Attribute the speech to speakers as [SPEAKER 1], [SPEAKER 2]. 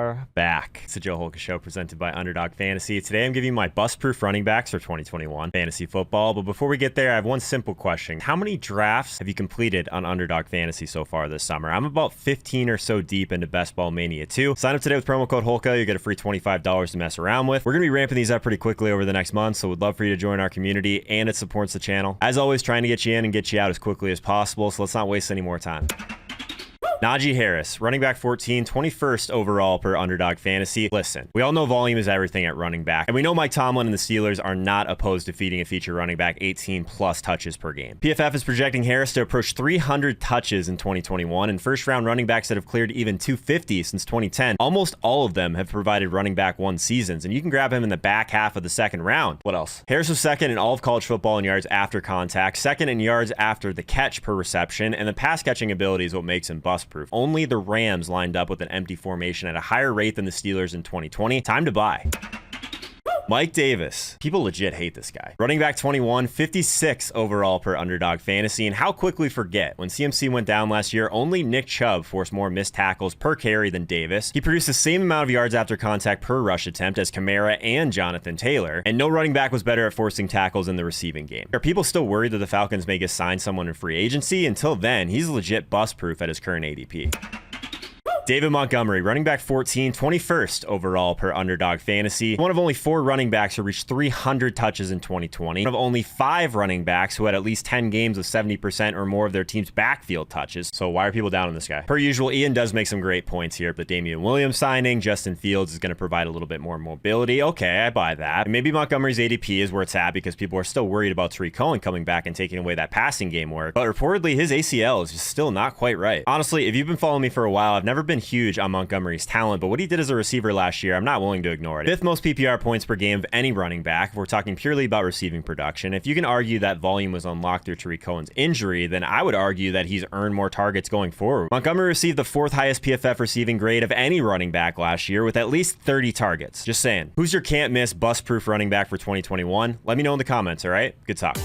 [SPEAKER 1] are back. It's the Joe Holka Show presented by Underdog Fantasy. Today I'm giving you my bust-proof running backs for 2021 fantasy football. But before we get there, I have one simple question. How many drafts have you completed on Underdog Fantasy so far this summer? I'm about 15 or so deep into Best Ball Mania 2. Sign up today with promo code Holka. You get a free $25 to mess around with. We're going to be ramping these up pretty quickly over the next month, so we'd love for you to join our community, and it supports the channel. As always, trying to get you in and get you out as quickly as possible, so let's not waste any more time. Najee Harris, running back 14, 21st overall per Underdog Fantasy. Listen, we all know volume is everything at running back, and we know Mike Tomlin and the Steelers are not opposed to feeding a feature running back 18 plus touches per game. PFF is projecting Harris to approach 300 touches in 2021, and first round running backs that have cleared even 250 since 2010, almost all of them have provided running back one seasons, and you can grab him in the back half of the second round. What else? Harris was second in all of college football in yards after contact, second in yards after the catch per reception, and the pass catching ability is what makes him bust proof. Only the Rams lined up with an empty formation at a higher rate than the Steelers in 2020. Time to buy. Mike Davis. People legit hate this guy. Running back 21, 56 overall per Underdog Fantasy. And how quickly forget, when CMC went down last year, only Nick Chubb forced more missed tackles per carry than Davis. He produced the same amount of yards after contact per rush attempt as Kamara and Jonathan Taylor. And no running back was better at forcing tackles in the receiving game. Are people still worried that the Falcons may just sign someone in free agency? Until then, he's legit bust-proof at his current ADP. David Montgomery, running back 14, 21st overall per Underdog Fantasy. One of only 4 running backs who reached 300 touches in 2020. One of only 5 running backs who had at least 10 games with 70% or more of their team's backfield touches. So why are people down on this guy? Per usual, Ian does make some great points here. The Damian Williams signing, Justin Fields is going to provide a little bit more mobility. Okay, I buy that. And maybe Montgomery's ADP is where it's at because people are still worried about Tariq Cohen coming back and taking away that passing game work. But reportedly, his ACL is just still not quite right. Honestly, if you've been following me for a while, I've never been huge on Montgomery's talent, but what he did as a receiver last year, I'm not willing to ignore it. 5th most PPR points per game of any running back. If we're talking purely about receiving production, if you can argue that volume was unlocked through Tariq Cohen's injury, then I would argue that he's earned more targets going forward. Montgomery received the 4th highest PFF receiving grade of any running back last year with at least 30 targets. Just saying. Who's your can't miss bust proof running back for 2021? Let me know in the comments, all right? Good talk.